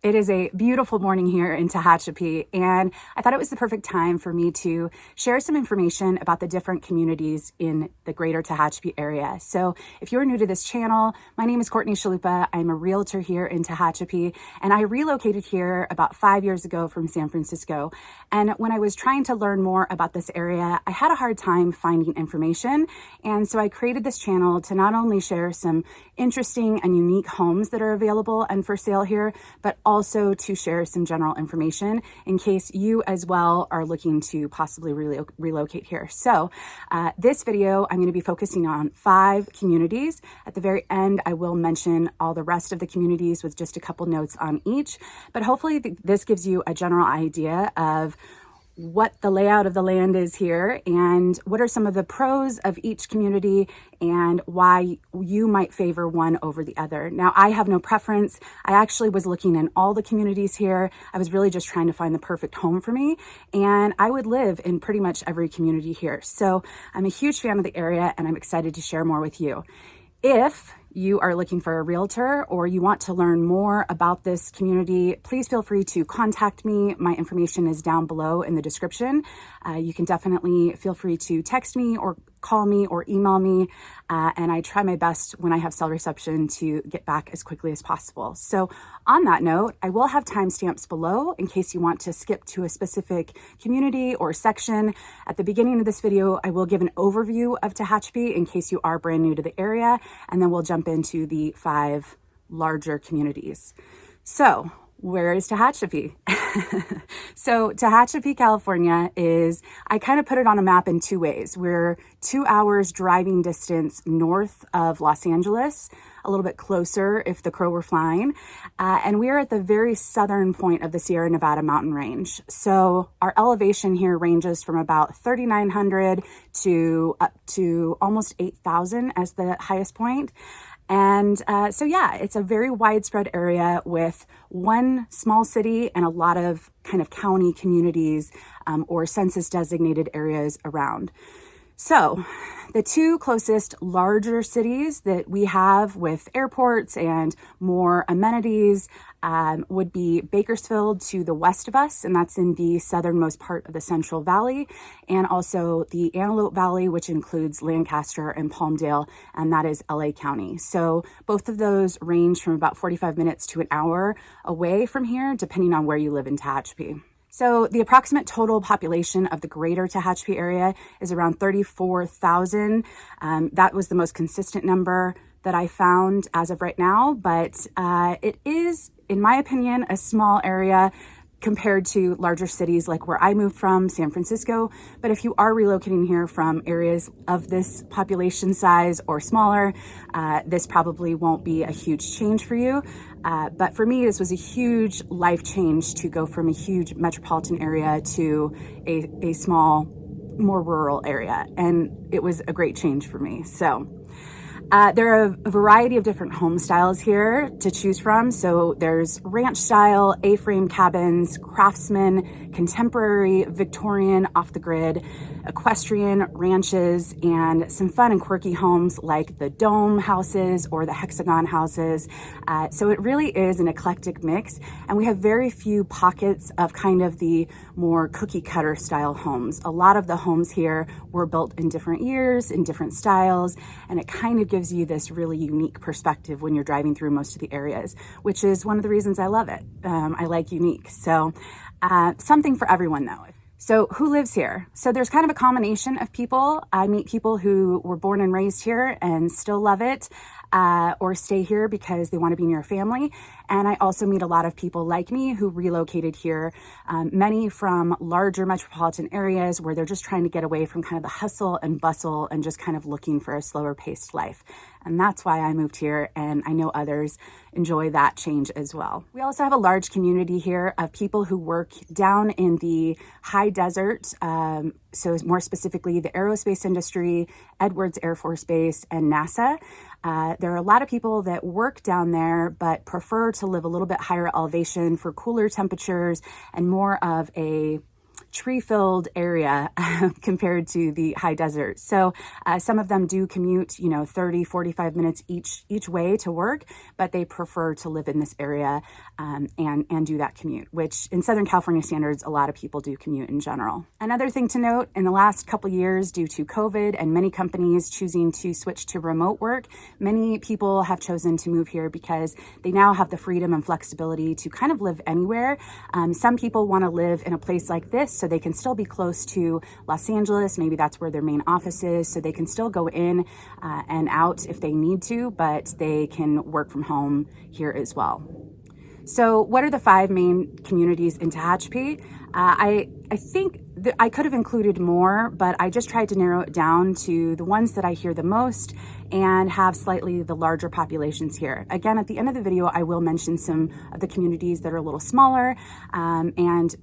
It is a beautiful morning here in Tehachapi, and I thought it was the perfect time for me to share some information about the different communities in the greater Tehachapi area. So if you're new to this channel, my name is Courtney Chalupa. I'm a realtor here in Tehachapi, and I relocated here about 5 years ago from San Francisco. And when I was trying to learn more about this area, I had a hard time finding information. And so I created this channel to not only share some interesting and unique homes that are available and for sale here, but also to share some general information in case you as well are looking to possibly relocate here. So this video, I'm going to be focusing on 5 communities. At the very end, I will mention all the rest of the communities with just a couple notes on each, but hopefully this gives you a general idea of what the layout of the land is here and what are some of the pros of each community and why you might favor one over the other. Now, I have no preference. I actually was looking in all the communities here. I was really just trying to find the perfect home for me, and I would live in pretty much every community here. So I'm a huge fan of the area, and I'm excited to share more with you. If you are looking for a realtor or you want to learn more about this community, please feel free to contact me. My information is down below in the description. You can definitely feel free to text me or call me or email me. And I try my best when I have cell reception to get back as quickly as possible. So on that note, I will have timestamps below in case you want to skip to a specific community or section. At the beginning of this video, I will give an overview of Tehachapi in case you are brand new to the area, and then we'll jump into the 5 larger communities. So where is Tehachapi? So Tehachapi, California is, I kind of put it on a map in 2 ways. We're 2 hours driving distance north of Los Angeles, a little bit closer if the crow were flying. And we're at the very southern point of the Sierra Nevada mountain range. So our elevation here ranges from about 3,900 to up to almost 8,000 as the highest point. And so yeah, it's a very widespread area with one small city and a lot of kind of county communities or census designated areas around. So the 2 closest larger cities that we have with airports and more amenities would be Bakersfield to the west of us, and that's in the southernmost part of the Central Valley, and also the Antelope Valley, which includes Lancaster and Palmdale, and that is LA County. So both of those range from about 45 minutes to an hour away from here, depending on where you live in Tehachapi. So the approximate total population of the greater Tehachapi area is around 34,000. That was the most consistent number that I found as of right now, but it is, in my opinion, a small area compared to larger cities like where I moved from, San Francisco. But if you are relocating here from areas of this population size or smaller, this probably won't be a huge change for you. But for me, this was a huge life change to go from a huge metropolitan area to a small, more rural area. And it was a great change for me. So there are a variety of different home styles here to choose from. So there's ranch style, A-frame cabins, craftsman, contemporary, Victorian, off the grid, equestrian, ranches, and some fun and quirky homes like the dome houses or the hexagon houses. So it really is an eclectic mix, and we have very few pockets of kind of the more cookie cutter style homes. A lot of the homes here were built in different years, in different styles, and it kind of gives you this really unique perspective when you're driving through most of the areas, which is one of the reasons I love it. I like unique. So something for everyone though. So who lives here? So there's kind of a combination of people. I meet people who were born and raised here and still love it, or stay here because they want to be near family. And I also meet a lot of people like me who relocated here, many from larger metropolitan areas where they're just trying to get away from kind of the hustle and bustle and just kind of looking for a slower paced life. And that's why I moved here, and I know others enjoy that change as well. We also have a large community here of people who work down in the high desert, so more specifically the aerospace industry, Edwards Air Force Base, and NASA. There are a lot of people that work down there but prefer to live a little bit higher elevation for cooler temperatures and more of a tree-filled area compared to the high desert. So some of them do commute, 30, 45 minutes each way to work, but they prefer to live in this area and do that commute, which in Southern California standards, a lot of people do commute in general. Another thing to note, in the last couple years, due to COVID and many companies choosing to switch to remote work, many people have chosen to move here because they now have the freedom and flexibility to kind of live anywhere. Some people want to live in a place like this so they can still be close to Los Angeles. Maybe that's where their main office is, so they can still go in and out if they need to, but they can work from home here as well. So what are the 5 main communities in Tehachapi? I think I could have included more, but I just tried to narrow it down to the ones that I hear the most and have slightly the larger populations here. Again, at the end of the video, I will mention some of the communities that are a little smaller and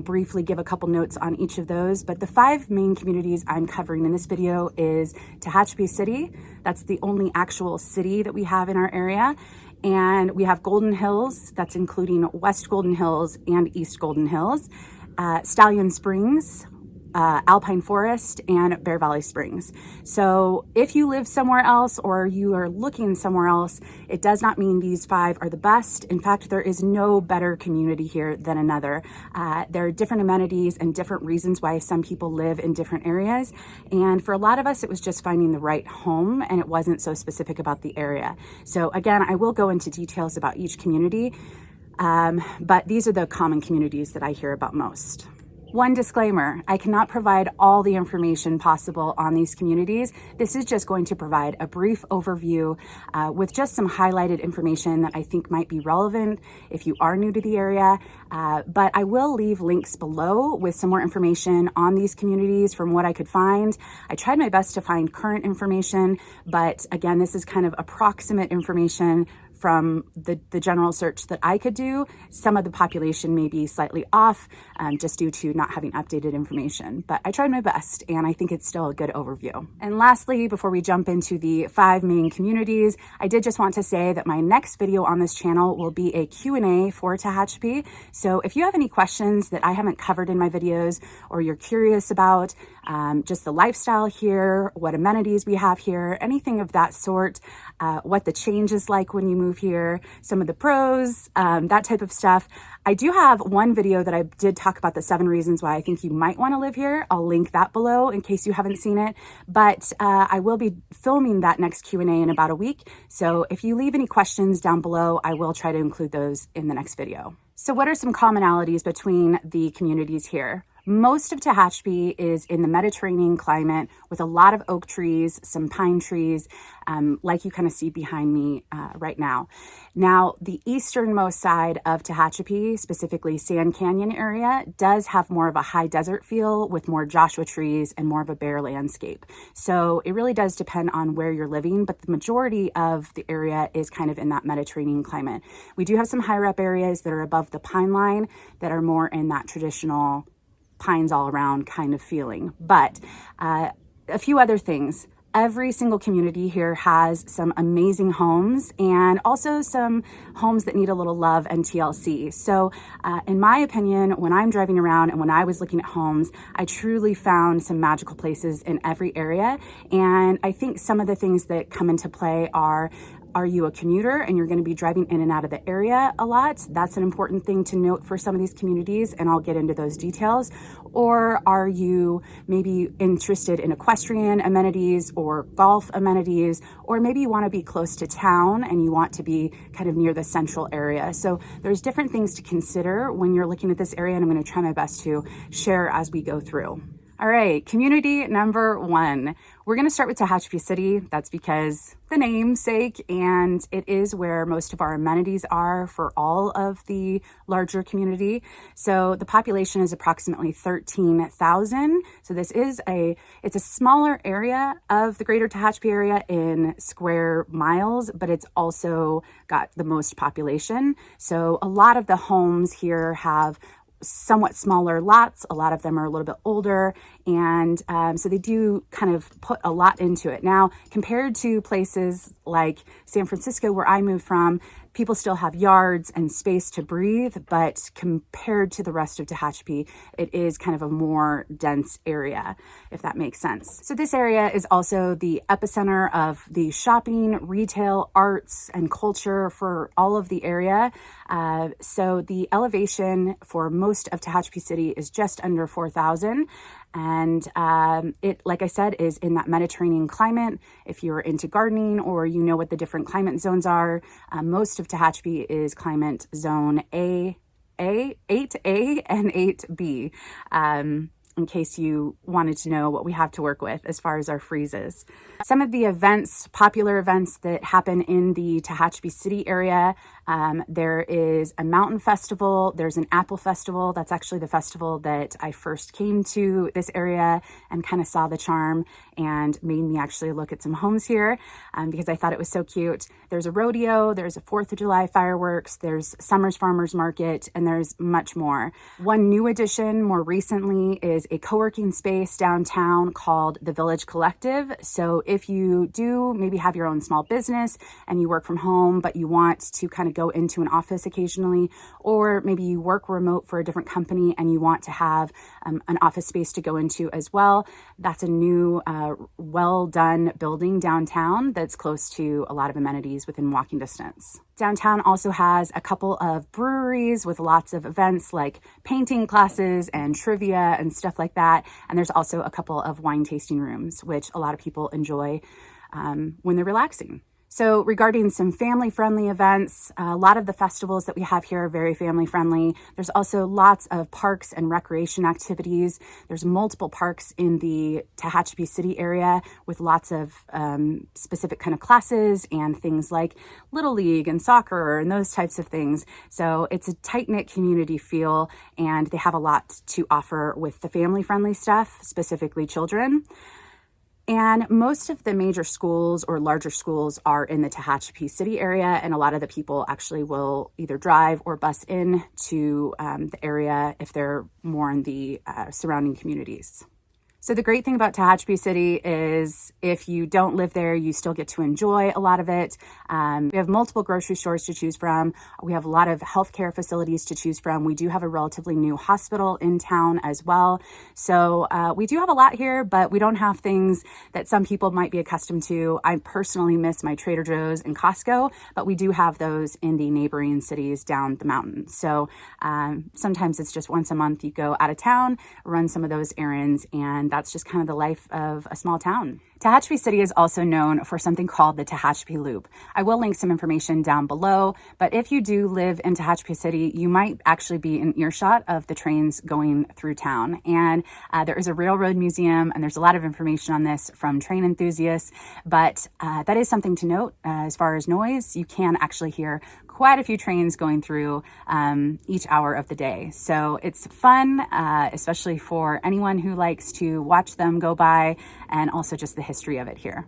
briefly give a couple notes on each of those. But the 5 main communities I'm covering in this video is Tehachapi City. That's the only actual city that we have in our area. And we have Golden Hills, that's including West Golden Hills and East Golden Hills, Stallion Springs, Alpine Forest, and Bear Valley Springs. So if you live somewhere else or you are looking somewhere else, it does not mean these 5 are the best. In fact, there is no better community here than another. There are different amenities and different reasons why some people live in different areas. And for a lot of us, it was just finding the right home, and it wasn't so specific about the area. So again, I will go into details about each community, but these are the common communities that I hear about most. One disclaimer, I cannot provide all the information possible on these communities. This is just going to provide a brief overview with just some highlighted information that I think might be relevant if you are new to the area. But I will leave links below with some more information on these communities from what I could find. I tried my best to find current information, but again, this is kind of approximate information from the general search that I could do. Some of the population may be slightly off just due to not having updated information, but I tried my best and I think it's still a good overview. And lastly, before we jump into the 5 main communities, I did just want to say that my next video on this channel will be a Q&A for Tehachapi. So if you have any questions that I haven't covered in my videos, or you're curious about just the lifestyle here, what amenities we have here, anything of that sort, what the change is like when you move here, some of the pros, that type of stuff. I do have one video that I did talk about the 7 reasons why I think you might want to live here. I'll link that below in case you haven't seen it, but I will be filming that next Q&A in about a week. So if you leave any questions down below, I will try to include those in the next video. So what are some commonalities between the communities here? Most of Tehachapi is in the Mediterranean climate with a lot of oak trees, some pine trees, like you kind of see behind me right now. Now, the easternmost side of Tehachapi, specifically Sand Canyon area, does have more of a high desert feel with more Joshua trees and more of a bare landscape. So it really does depend on where you're living, but the majority of the area is kind of in that Mediterranean climate. We do have some higher up areas that are above the pine line that are more in that traditional pines all around kind of feeling. But a few other things. Every single community here has some amazing homes and also some homes that need a little love and TLC. So in my opinion, when I'm driving around and when I was looking at homes, I truly found some magical places in every area. And I think some of the things that come into play are you a commuter and you're going to be driving in and out of the area a lot? That's an important thing to note for some of these communities, and I'll get into those details. Or are you maybe interested in equestrian amenities or golf amenities, or maybe you want to be close to town and you want to be kind of near the central area. So there's different things to consider when you're looking at this area, and I'm going to try my best to share as we go through. All right, community number 1. We're going to start with Tehachapi City. That's because the namesake, and it is where most of our amenities are for all of the larger community. So the population is approximately 13,000. So this is it's a smaller area of the greater Tehachapi area in square miles, but it's also got the most population. So a lot of the homes here have somewhat smaller lots. A lot of them are a little bit older, and so they do kind of put a lot into it. Now, compared to places like San Francisco, where I moved from, People still have yards and space to breathe, but compared to the rest of Tehachapi, it is kind of a more dense area, if that makes sense. So this area is also the epicenter of the shopping, retail, arts, and culture for all of the area. So the elevation for most of Tehachapi City is just under 4,000. And it, like I said, is in that Mediterranean climate. If you're into gardening or you know what the different climate zones are, most of Tehachapi is climate zone A, 8A, and 8B. In case you wanted to know what we have to work with as far as our freezes. Some of the events, popular events that happen in the Tehachapi City area, there is a mountain festival, there's an apple festival. That's actually the festival that I first came to this area and kind of saw the charm and made me actually look at some homes here because I thought it was so cute. There's a rodeo, there's a 4th of July fireworks, there's Summer's Farmers Market, and there's much more. One new addition more recently is a co-working space downtown called the Village Collective. So if you do maybe have your own small business and you work from home, but you want to kind of go into an office occasionally, or maybe you work remote for a different company and you want to have an office space to go into as well, that's a new, well done building downtown that's close to a lot of amenities within walking distance. Downtown also has a couple of breweries with lots of events like painting classes and trivia and stuff like that. And there's also a couple of wine tasting rooms, which a lot of people enjoy when they're relaxing. So regarding some family-friendly events, a lot of the festivals that we have here are very family-friendly. There's also lots of parks and recreation activities. There's multiple parks in the Tehachapi City area with lots of specific kind of classes and things like Little League and soccer and those types of things. So it's a tight-knit community feel, and they have a lot to offer with the family-friendly stuff, specifically children. And most of the major schools or larger schools are in the Tehachapi City area, and a lot of the people actually will either drive or bus in to the area if they're more in the surrounding communities. So the great thing about Tehachapi City is if you don't live there, you still get to enjoy a lot of it. We have multiple grocery stores to choose from. We have a lot of healthcare facilities to choose from. We do have a relatively new hospital in town as well. So we do have a lot here, but we don't have things that some people might be accustomed to. I personally miss my Trader Joe's and Costco, but we do have those in the neighboring cities down the mountain. So sometimes it's just once a month you go out of town, run some of those errands, and that's just kind of the life of a small town. Tehachapi City is also known for something called the Tehachapi Loop. I will link some information down below, but if you do live in Tehachapi City, you might actually be in earshot of the trains going through town. And there is a railroad museum, and there's a lot of information on this from train enthusiasts, but that is something to note as far as noise. You can actually hear quite a few trains going through each hour of the day. So it's fun, especially for anyone who likes to watch them go by, and also just the history of it here.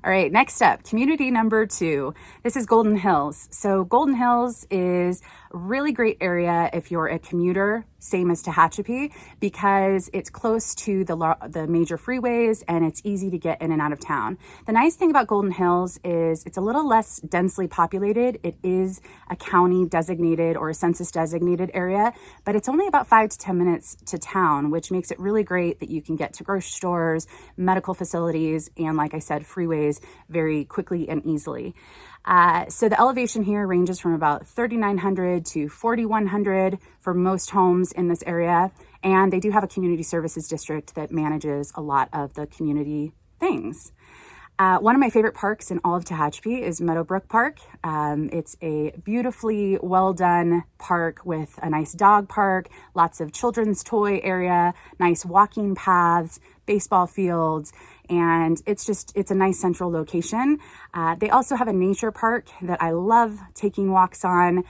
All right, next up, community number 2. This is Golden Hills. So Golden Hills is a really great area if you're a commuter, same as Tehachapi, because it's close to the major freeways and it's easy to get in and out of town. The nice thing about Golden Hills is it's a little less densely populated. It is a county designated or a census designated area, but it's only about 5 to 10 minutes to town, which makes it really great that you can get to grocery stores, medical facilities, and like I said, freeways very quickly and easily. So the elevation here ranges from about 3,900 to 4,100 for most homes in this area. And they do have a community services district that manages a lot of the community things. One of my favorite parks in all of Tehachapi is Meadowbrook Park. It's a beautifully well done park with a nice dog park, lots of children's toy area, nice walking paths, baseball fields, and it's a nice central location. They also have a nature park that I love taking walks on.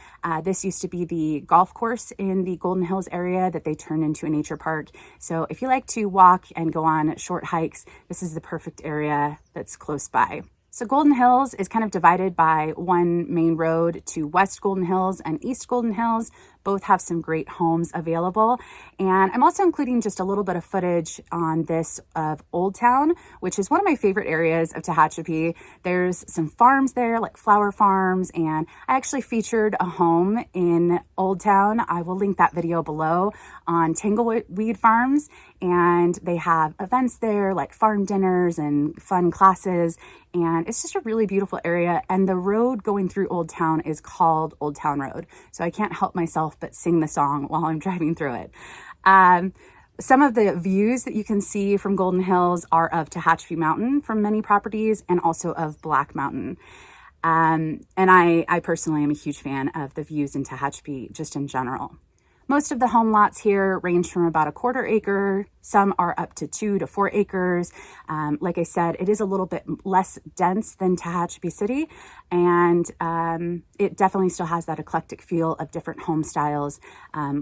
This used to be the golf course in the Golden Hills area that they turned into a nature park. So if you like to walk and go on short hikes, this is the perfect area that's close by. So Golden Hills is kind of divided by one main road to West Golden Hills and East Golden Hills. Both have some great homes available. And I'm also including just a little bit of footage on this of Old Town, which is one of my favorite areas of Tehachapi. There's some farms there, like flower farms, and I actually featured a home in Old Town. I will link that video below on Tangleweed Farms, and they have events there like farm dinners and fun classes, and it's just a really beautiful area. And the road going through Old Town is called Old Town Road, so I can't help myself but sing the song while I'm driving through it. Some of the views that you can see from Golden Hills are of Tehachapi Mountain from many properties, and also of Black Mountain. And I personally am a huge fan of the views in Tehachapi just in general. Most of the home lots here range from about 1/4 acre. Some are up to 2 to 4 acres. Like I said, it is a little bit less dense than Tehachapi City, and it definitely still has that eclectic feel of different home styles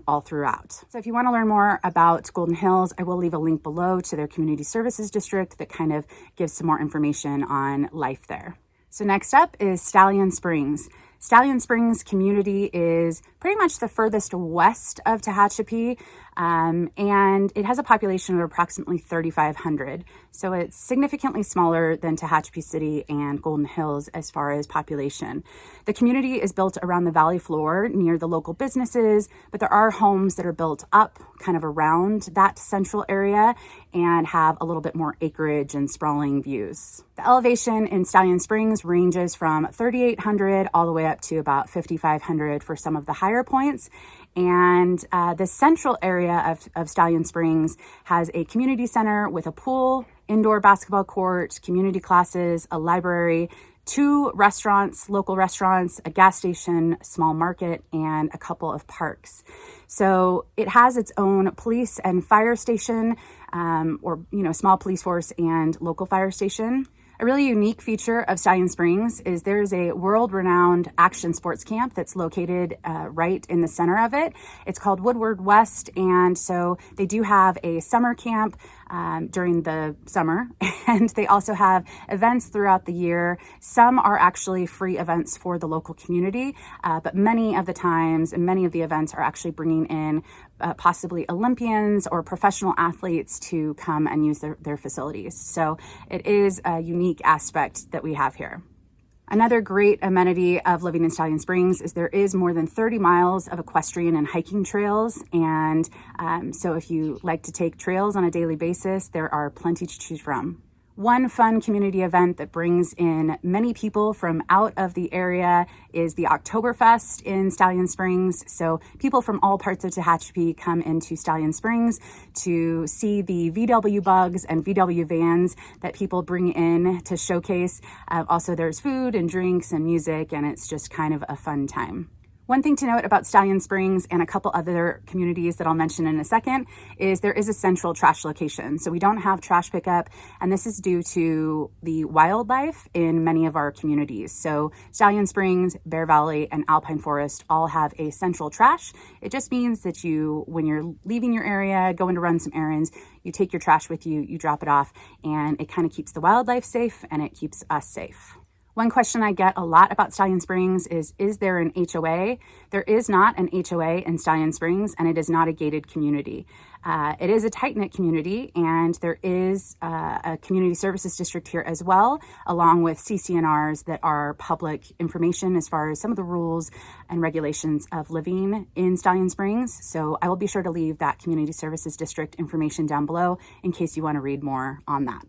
all throughout. So if you want to learn more about Golden Hills, I will leave a link below to their community services district that kind of gives some more information on life there. So next up is Stallion Springs. Stallion Springs community is pretty much the furthest west of Tehachapi, and it has a population of approximately 3,500. So it's significantly smaller than Tehachapi City and Golden Hills as far as population. The community is built around the valley floor near the local businesses, but there are homes that are built up kind of around that central area and have a little bit more acreage and sprawling views. The elevation in Stallion Springs ranges from 3,800 all the way up to about 5,500 for some of the higher points. And the central area of Stallion Springs has a community center with a pool, indoor basketball court, community classes, a library, 2 restaurants, local restaurants, a gas station, small market, and a couple of parks. So it has its own police and fire station, or small police force and local fire station. A really unique feature of Stallion Springs is there's a world-renowned action sports camp that's located right in the center of it. It's called Woodward West, and so they do have a summer camp during the summer, and they also have events throughout the year. Some are actually free events for the local community, but many of the times and many of the events are actually bringing in possibly Olympians or professional athletes to come and use their facilities. So it is a unique aspect that we have here. Another great amenity of living in Stallion Springs is there is more than 30 miles of equestrian and hiking trails. And so if you like to take trails on a daily basis, there are plenty to choose from. One fun community event that brings in many people from out of the area is the Oktoberfest in Stallion Springs. So people from all parts of Tehachapi come into Stallion Springs to see the VW bugs and VW vans that people bring in to showcase. Also, there's food and drinks and music, and it's just kind of a fun time. One thing to note about Stallion Springs and a couple other communities that I'll mention in a second is there is a central trash location. So we don't have trash pickup, and this is due to the wildlife in many of our communities. So Stallion Springs, Bear Valley, and Alpine Forest all have a central trash. It just means that when you're leaving your area, going to run some errands, you take your trash with you, you drop it off, and it kind of keeps the wildlife safe and it keeps us safe. One question I get a lot about Stallion Springs is there an HOA? There is not an HOA in Stallion Springs, and it is not a gated community. It is a tight-knit community, and there is a community services district here as well, along with CCNRs that are public information as far as some of the rules and regulations of living in Stallion Springs. So I will be sure to leave that community services district information down below in case you want to read more on that.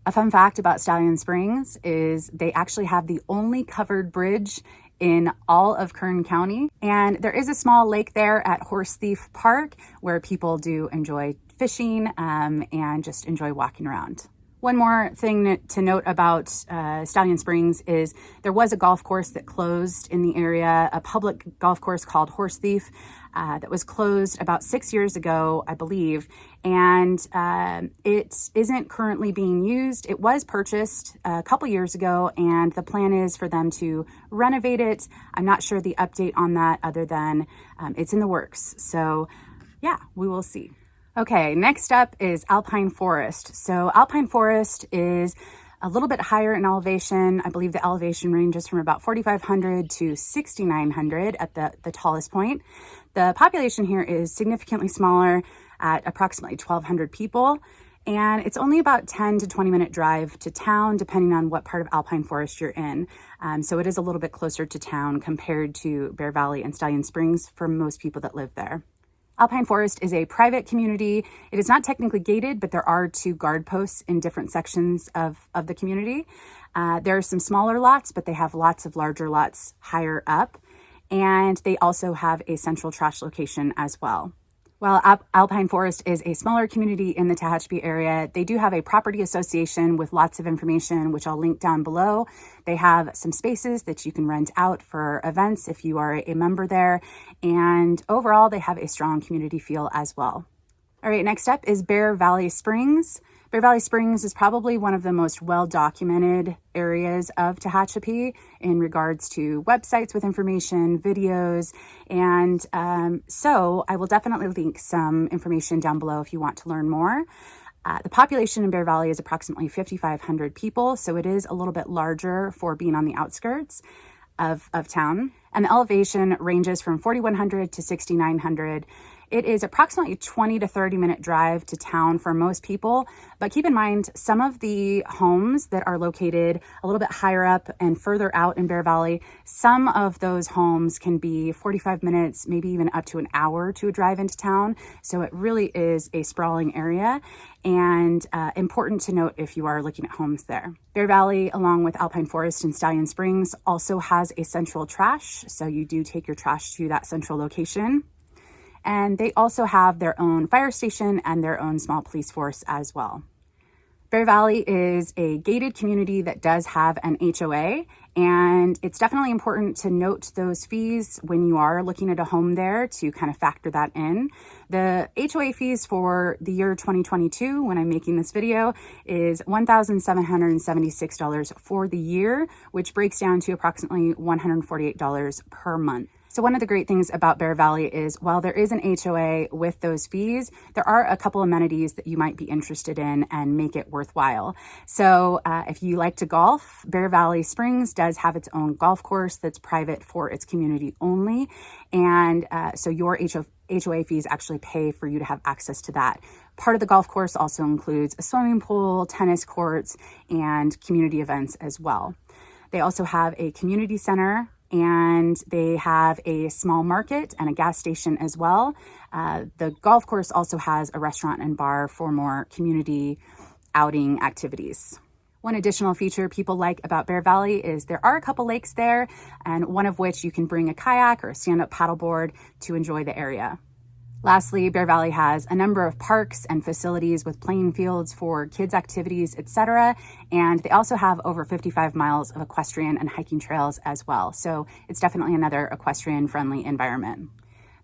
A fun fact about Stallion Springs is they actually have the only covered bridge in all of Kern County. And there is a small lake there at Horse Thief Park where people do enjoy fishing and just enjoy walking around. One more thing to note about Stallion Springs is there was a golf course that closed in the area, a public golf course called Horse Thief that was closed about 6 years ago, I believe, and it isn't currently being used. It was purchased a couple years ago, and the plan is for them to renovate it. I'm not sure the update on that other than it's in the works. So yeah, we will see. Okay, next up is Alpine Forest. So Alpine Forest is a little bit higher in elevation. I believe the elevation ranges from about 4,500 to 6,900 at the tallest point. The population here is significantly smaller at approximately 1,200 people. And it's only about 10 to 20 minute drive to town, depending on what part of Alpine Forest you're in. So it is a little bit closer to town compared to Bear Valley and Stallion Springs for most people that live there. Alpine Forest is a private community. It is not technically gated, but there are 2 guard posts in different sections of the community. There are some smaller lots, but they have lots of larger lots higher up. And they also have a central trash location as well. While Alpine Forest is a smaller community in the Tehachapi area, they do have a property association with lots of information, which I'll link down below. They have some spaces that you can rent out for events if you are a member there. And overall, they have a strong community feel as well. All right, next up is Bear Valley Springs. Bear Valley Springs is probably one of the most well-documented areas of Tehachapi in regards to websites with information, videos, and so I will definitely link some information down below if you want to learn more. The population in Bear Valley is approximately 5,500 people, so it is a little bit larger for being on the outskirts of town. And the elevation ranges from 4,100 to 6,900. It is approximately 20 to 30 minute drive to town for most people, but keep in mind some of the homes that are located a little bit higher up and further out in Bear Valley, some of those homes can be 45 minutes, maybe even up to an hour to a drive into town. So it really is a sprawling area and important to note if you are looking at homes there. Bear Valley, along with Alpine Forest and Stallion Springs, also has a central trash. So you do take your trash to that central location. And they also have their own fire station and their own small police force as well. Bear Valley is a gated community that does have an HOA, and it's definitely important to note those fees when you are looking at a home there to kind of factor that in. The HOA fees for the year 2022, when I'm making this video, is $1,776 for the year, which breaks down to approximately $148 per month. So one of the great things about Bear Valley is while there is an HOA with those fees, there are a couple amenities that you might be interested in and make it worthwhile. So if you like to golf, Bear Valley Springs does have its own golf course that's private for its community only. And so your HOA fees actually pay for you to have access to that. Part of the golf course also includes a swimming pool, tennis courts, and community events as well. They also have a community center, and they have a small market and a gas station as well. The golf course also has a restaurant and bar for more community outing activities. One additional feature people like about Bear Valley is there are a couple lakes there, and one of which you can bring a kayak or a stand-up paddleboard to enjoy the area. Lastly, Bear Valley has a number of parks and facilities with playing fields for kids' activities, etc. And they also have over 55 miles of equestrian and hiking trails as well. So it's definitely another equestrian-friendly environment.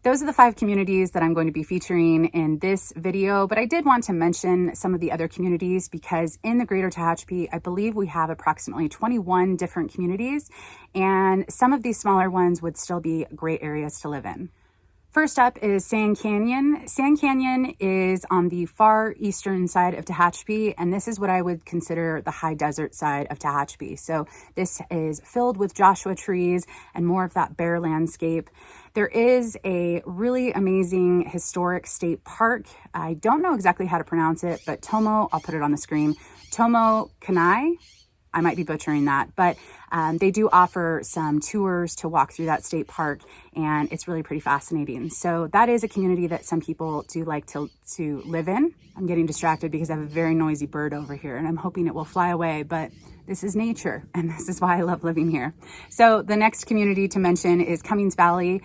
Those are the 5 communities that I'm going to be featuring in this video, but I did want to mention some of the other communities because in the greater Tehachapi, I believe we have approximately 21 different communities, and some of these smaller ones would still be great areas to live in. First up is Sand Canyon. Sand Canyon is on the far eastern side of Tehachapi, and this is what I would consider the high desert side of Tehachapi. So this is filled with Joshua trees and more of that bare landscape. There is a really amazing historic state park. I don't know exactly how to pronounce it, but Tomo, I'll put it on the screen, Tomo Kanai. I might be butchering that, but they do offer some tours to walk through that state park, and it's really pretty fascinating. So that is a community that some people do like to live in. I'm getting distracted because I have a very noisy bird over here, and I'm hoping it will fly away, but this is nature, and this is why I love living here. So the next community to mention is Cummings Valley.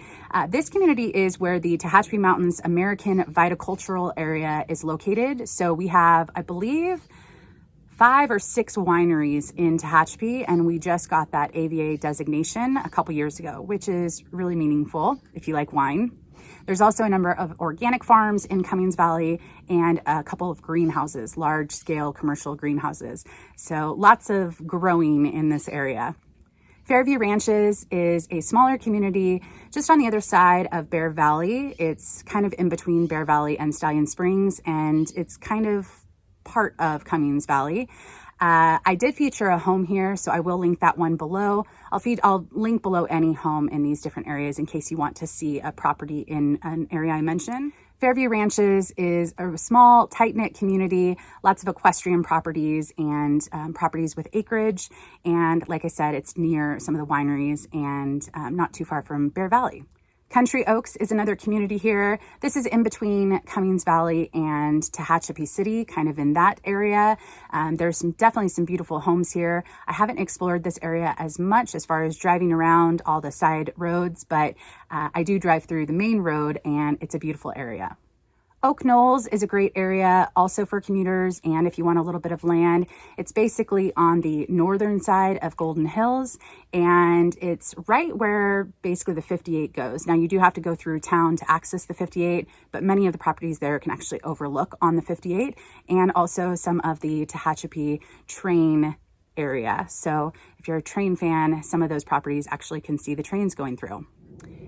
This community is where the Tehachapi Mountains American Viticultural Area is located. So we have, I believe, 5 or 6 wineries in Tehachapi, and we just got that AVA designation a couple years ago, which is really meaningful if you like wine. There's also a number of organic farms in Cummings Valley and a couple of greenhouses, large-scale commercial greenhouses. So lots of growing in this area. Fairview Ranches is a smaller community just on the other side of Bear Valley. It's kind of in between Bear Valley and Stallion Springs, and it's kind of part of Cummings Valley. I did feature a home here, so I will link that one below. I'll link below any home in these different areas in case you want to see a property in an area I mentioned. Fairview Ranches is a small, tight-knit community, lots of equestrian properties and properties with acreage. And like I said, it's near some of the wineries and not too far from Bear Valley. Country Oaks is another community here. This is in between Cummings Valley and Tehachapi City, kind of in that area. There's definitely some beautiful homes here. I haven't explored this area as much as far as driving around all the side roads, but I do drive through the main road and it's a beautiful area. Oak Knolls is a great area also for commuters, and if you want a little bit of land, it's basically on the northern side of Golden Hills, and it's right where basically the 58 goes. Now, you do have to go through town to access the 58, but many of the properties there can actually overlook on the 58, and also some of the Tehachapi train area. So if you're a train fan, some of those properties actually can see the trains going through.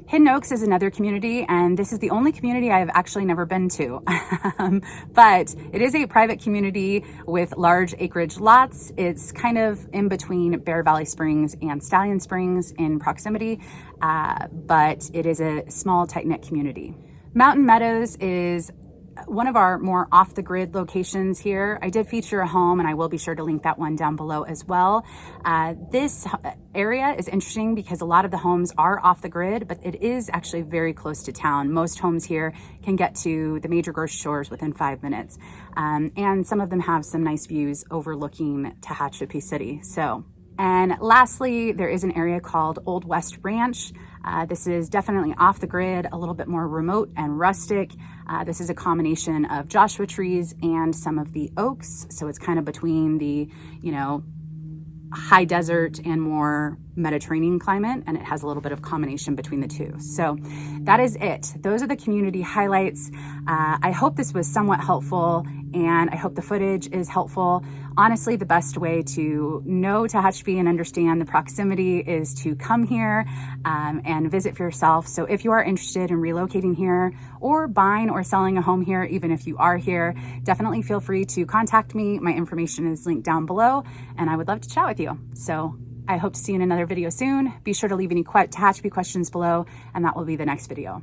Hidden Oaks is another community, and this is the only community I have actually never been to. But it is a private community with large acreage lots. It's kind of in between Bear Valley Springs and Stallion Springs in proximity, but it is a small, tight-knit community. Mountain Meadows is one of our more off-the-grid locations here. I did feature a home, and I will be sure to link that one down below as well. This area is interesting because a lot of the homes are off the grid, but it is actually very close to town. Most homes here can get to the major grocery stores within 5 minutes. And some of them have some nice views overlooking Tehachapi City. And lastly, there is an area called Old West Ranch. This is definitely off the grid, a little bit more remote and rustic. This is a combination of Joshua trees and some of the oaks. So it's kind of between the, high desert and more Mediterranean climate, and it has a little bit of combination between the two. So that is it. Those are the community highlights. I hope this was somewhat helpful, and I hope the footage is helpful. Honestly, the best way to know Tehachapi and understand the proximity is to come here and visit for yourself. So if you are interested in relocating here or buying or selling a home here, even if you are here, definitely feel free to contact me. My information is linked down below, and I would love to chat with you. So I hope to see you in another video soon. Be sure to leave any Tehachapi questions below, and that will be the next video.